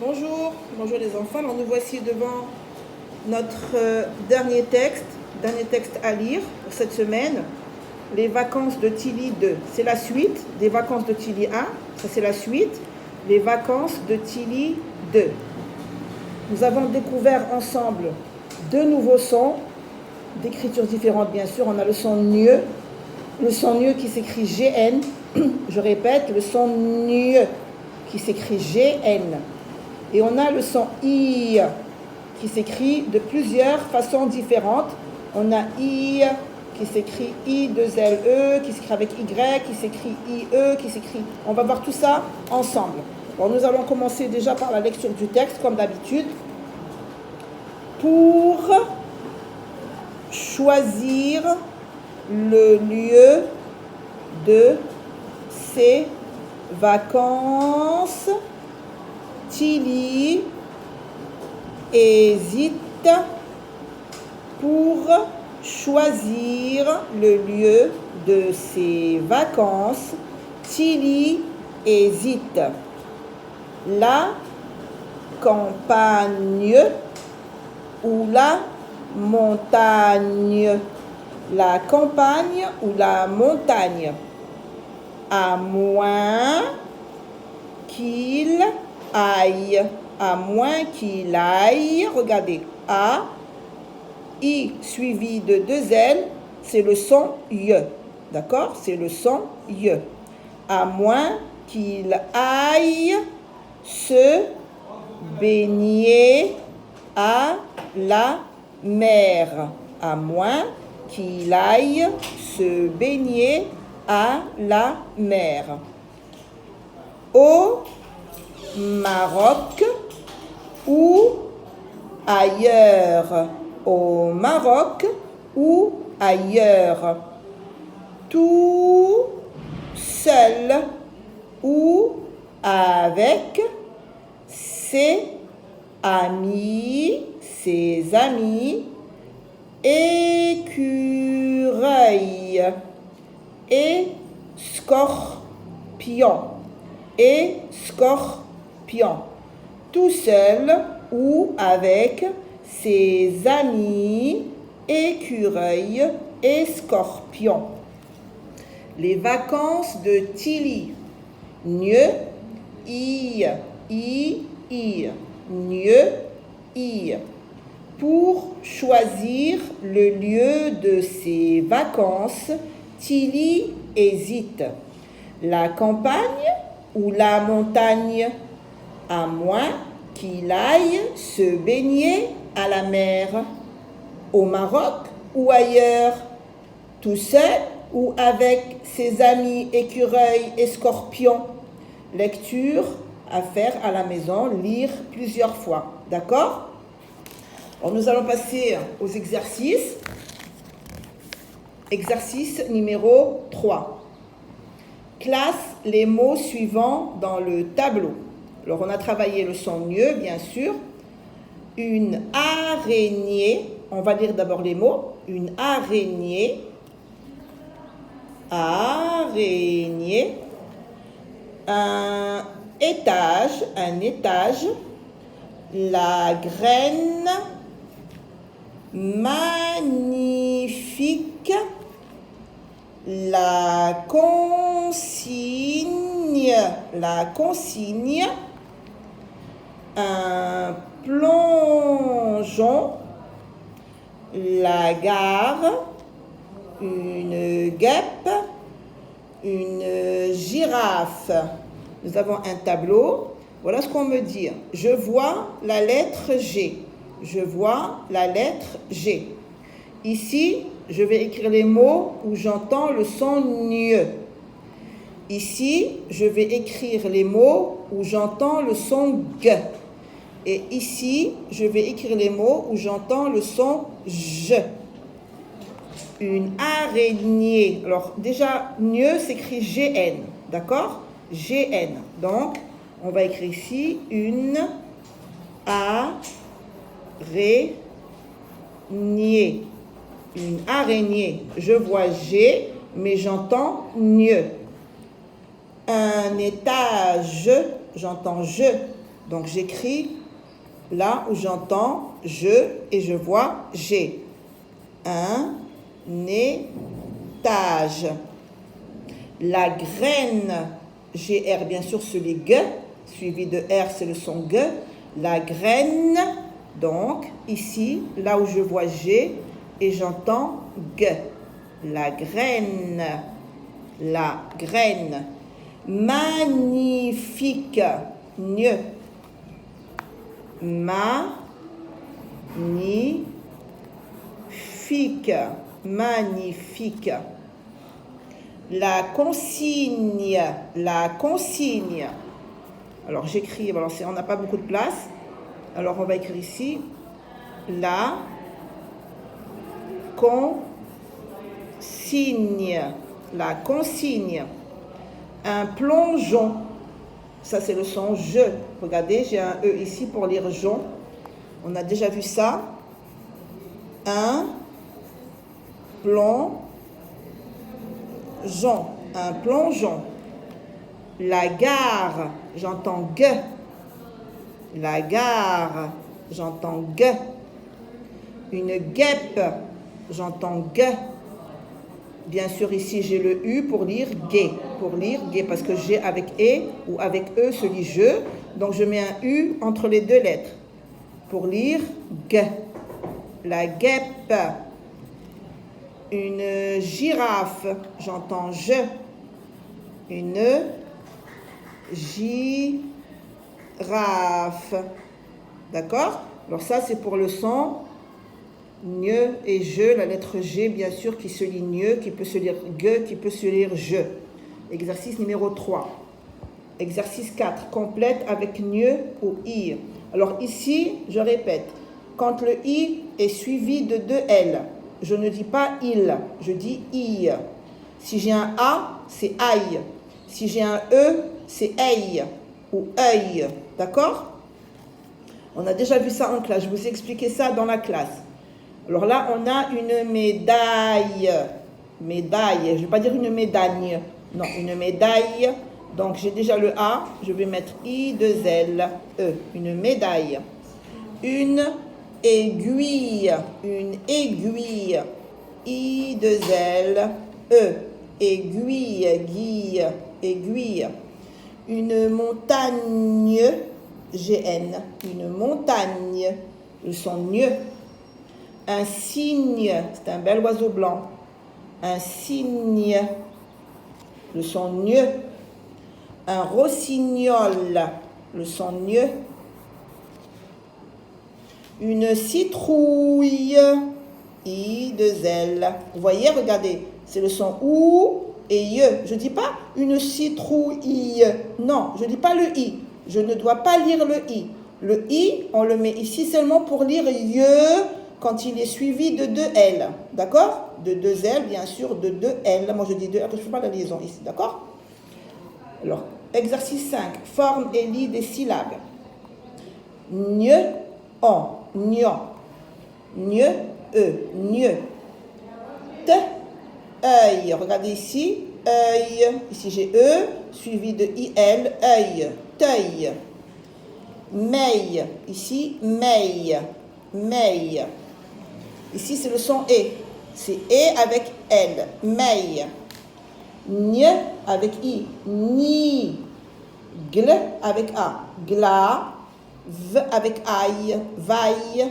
Bonjour, bonjour les enfants. Alors nous voici devant notre dernier texte à lire pour cette semaine, les vacances de Tilly 2. C'est la suite des vacances de Tilly 1, ça c'est la suite, les vacances de Tilly 2. Nous avons découvert ensemble deux nouveaux sons, d'écritures différentes bien sûr. On a le son NIE qui s'écrit GN, je répète, le son NIE qui s'écrit GN. Et on a le son I qui s'écrit de plusieurs façons différentes. On a I qui s'écrit I2LE, qui s'écrit avec Y, qui s'écrit IE, qui s'écrit... On va voir tout ça ensemble. Bon, nous allons commencer déjà par la lecture du texte, comme d'habitude. Pour choisir le lieu de ses vacances, Tilly hésite. Pour choisir le lieu de ses vacances, Tilly hésite. La campagne ou la montagne? La campagne ou la montagne? À moins qu'il aille. À moins qu'il aille. Regardez. A, I suivi de deux L, c'est le son Y. D'accord? C'est le son Y. À moins qu'il aille se baigner à la mer. À moins qu'il aille se baigner à la mer. Au Maroc ou ailleurs. Au Maroc ou ailleurs. Tout seul ou avec ses amis. Écureuil et scorpion. Et scorpion. Tout seul ou avec ses amis, écureuil et scorpion. Les vacances de Tilly. Nieu, I, nieu, I. Pour choisir le lieu de ses vacances, Tilly hésite. La campagne ou la montagne? À moins qu'il aille se baigner à la mer. Au Maroc ou ailleurs? Tout seul ou avec ses amis écureuils et scorpions? Lecture à faire à la maison, lire plusieurs fois. D'accord? Alors nous allons passer aux exercices. Exercice numéro 3. Classe les mots suivants dans le tableau. Alors on a travaillé le son mieux, bien sûr. Une araignée, on va lire d'abord les mots. Une araignée, araignée. Un étage, la graine, magnifique, la consigne, un plongeon, la gare, une guêpe, une girafe. Nous avons un tableau. Voilà ce qu'on me dit. Je vois la lettre G. Je vois la lettre G. Ici, je vais écrire les mots où j'entends le son NIE. Ici, je vais écrire les mots où j'entends le son G. Et ici, je vais écrire les mots où j'entends le son J. Une araignée. Alors, déjà, NIE s'écrit GN. D'accord? GN. Donc, on va écrire ici une araignée. Une araignée. Je vois G, mais j'entends NIE. Un étage, j'entends je. Donc j'écris là où j'entends je et je vois j'ai. Un étage. La graine, GR bien sûr c'est les G, suivi de R c'est le son G. La graine, donc ici, là où je vois G et j'entends G. La graine, la graine. Magnifique, mieux. Magnifique, magnifique. La consigne, la consigne. Alors j'écris, on n'a pas beaucoup de place. Alors on va écrire ici la consigne, la consigne. Un plongeon, ça c'est le son je. Regardez, j'ai un E ici pour lire jon. On a déjà vu ça. Un plongeon, un plongeon. La gare, j'entends G. La gare, j'entends G. Une guêpe, j'entends G. Bien sûr, ici, j'ai le U pour lire gay. Pour lire gay, parce que G avec E ou avec E se lit je. Donc, je mets un U entre les deux lettres. Pour lire G. La guêpe. Une girafe, j'entends je. Une girafe. D'accord? Alors ça, c'est pour le son gne et je, la lettre G, bien sûr, qui se lit gne, qui peut se lire ge, qui peut se lire je. Exercice numéro 3. Exercice 4. Complète avec gne ou i. Alors ici, je répète, quand le i est suivi de deux L, je ne dis pas il, je dis i. Si j'ai un A, c'est aïe. Si j'ai un E, c'est ei ou œil. D'accord? On a déjà vu ça en classe. Je vous ai expliqué ça dans la classe. Alors là, on a une médaille. Médaille. Je ne vais pas dire une médaille. Non, une médaille. Donc, j'ai déjà le A. Je vais mettre I, 2 L, E. Une médaille. Une aiguille. Une aiguille. I, 2 L, E. Aiguille, guille, aiguille. Une montagne. GN. Une montagne. Le son mieux. Un cygne, c'est un bel oiseau blanc. Un cygne, le son mieux. Un rossignol, le son mieux. Une citrouille, I, 2 L. Vous voyez, regardez, c'est le son OU et YE. Je ne dis pas une citrouille. Non, je ne dis pas le I. Je ne dois pas lire le I. Le I, on le met ici seulement pour lire YE quand il est suivi de 2 L. D'accord? De 2 L, bien sûr, de 2 L. Moi, je dis 2 L, je ne fais pas la liaison ici. D'accord? Alors, exercice 5. Forme et lit des syllabes. Gne, on, gnon. Gne, gne. T, œil. Regardez ici, œil. Ici, j'ai E, suivi de IL, œil. Teuil. Meille. Ici, meille. Meille. Ici, c'est le son E. C'est E avec L. Meille. Gne avec I. Ni. Gle avec A. Gla. V avec aïe. Vaille.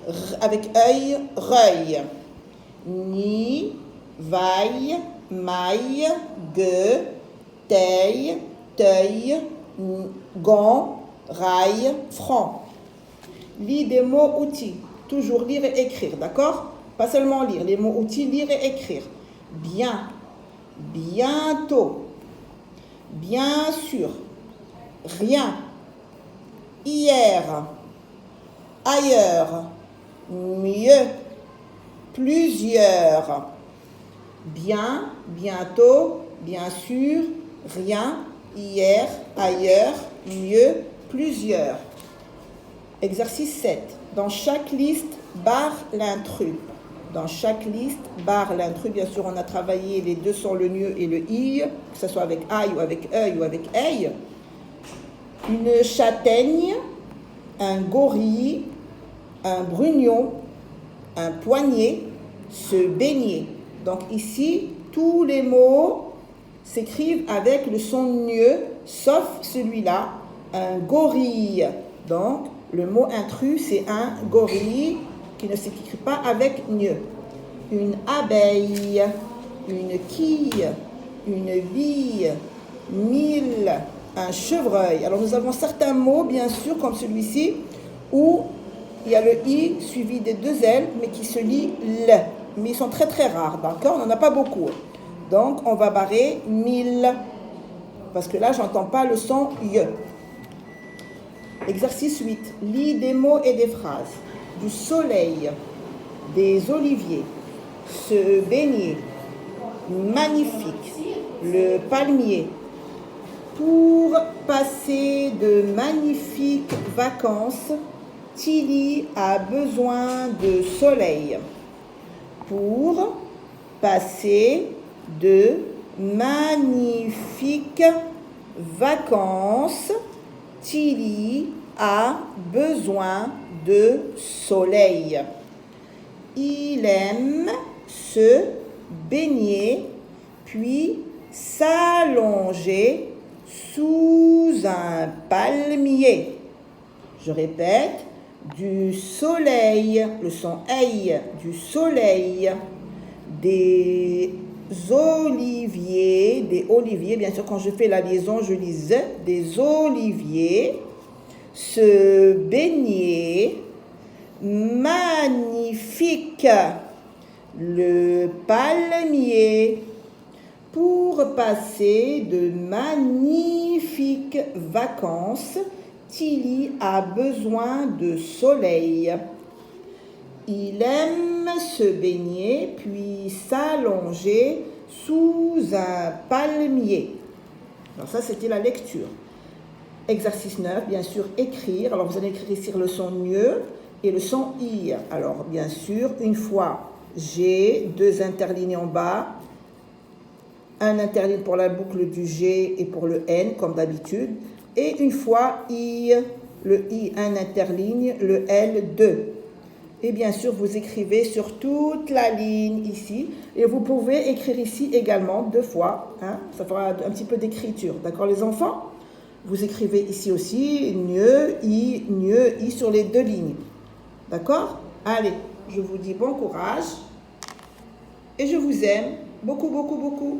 R avec œil. Reuil. Ni. Vaille. Maille. Gueux. Teille. Teuil. Gant. Rail. Franc. Lis des mots outils. Toujours lire et écrire, d'accord? Pas seulement lire, les mots outils, lire et écrire. Bien, bientôt, bien sûr, rien, hier, ailleurs, mieux, plusieurs. Bien, bientôt, bien sûr, rien, hier, ailleurs, mieux, plusieurs. Exercice 7. Dans chaque liste, barre l'intrus. Dans chaque liste, barre l'intrus. Bien sûr, on a travaillé les deux sons, le gne et le i, que ce soit avec aïe ou avec œil ou avec œil. une châtaigne, un gorille, un brugnon, un poignet, se baigner. Donc ici, tous les mots s'écrivent avec le son gneu, sauf celui-là, un gorille. Donc, le mot intrus, c'est un gorille qui ne s'écrit pas avec gneu. Une abeille, une quille, une bille, 1000, un chevreuil. Alors nous avons certains mots, bien sûr, comme celui-ci, où il y a le i suivi des deux L, mais qui se lit l. Mais ils sont très très rares, d'accord? On n'en a pas beaucoup. Donc on va barrer 1000, parce que là, j'entends pas le son y. Exercice 8. Lis des mots et des phrases. Du soleil, des oliviers, se baigner, magnifique, le palmier. Pour passer de magnifiques vacances, Tilly a besoin de soleil. Pour passer de magnifiques vacances, Tilly a besoin de soleil. Il aime se baigner, puis s'allonger sous un palmier. Je répète, du soleil, le son aïe, du soleil, des oliviers, bien sûr quand je fais la liaison je lis z, des oliviers, se baigner, magnifique, le palmier. Pour passer de magnifiques vacances, Tilly a besoin de soleil. Il aime se baigner puis s'allonger sous un palmier. Alors ça, c'était la lecture. Exercice 9, bien sûr, écrire. Alors vous allez écrire ici le son gneu et le son i. Alors bien sûr, une fois G, deux interlignes en bas, un interligne pour la boucle du G et pour le N, comme d'habitude. Et une fois I, le I, un interligne, le L, 2. Et bien sûr, vous écrivez sur toute la ligne ici. Et vous pouvez écrire ici également 2 fois. Hein, ça fera un petit peu d'écriture. D'accord, les enfants? Vous écrivez ici aussi gneu, I sur les 2 lignes. D'accord? Allez, je vous dis bon courage. Et je vous aime beaucoup, beaucoup, beaucoup.